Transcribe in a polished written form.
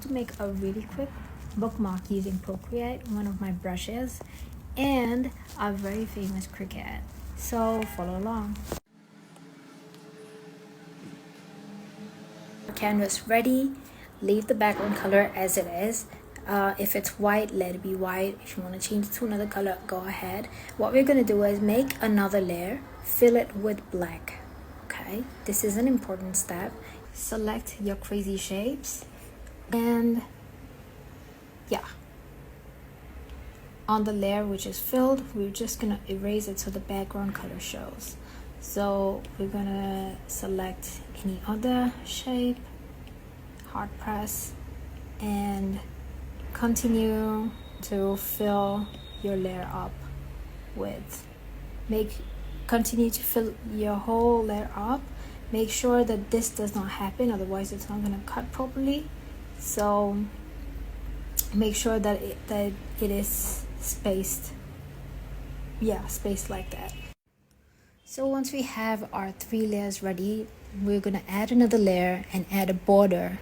to make a really quick bookmark using Procreate, one of my brushes, and a very famous Cricut. So follow along. Canvas ready. Leave the background color as it is. If it's white, let it be white. If you want to change it to another color, go ahead. What we're going to do is make another layer, fill it with black. Okay, this is an important step. Select your crazy shapes, and yeah, on the layer which is filled, we're just gonna erase it so the background color shows. So we're gonna select any other shape, hard press, and continue to fill your layer up with continue to fill your whole layer up. Make sure that this does not happen, otherwise it's not going to cut properly. So make sure that it is spaced, spaced like that. So once we have our 3 layers ready, we're going to add another layer and add a border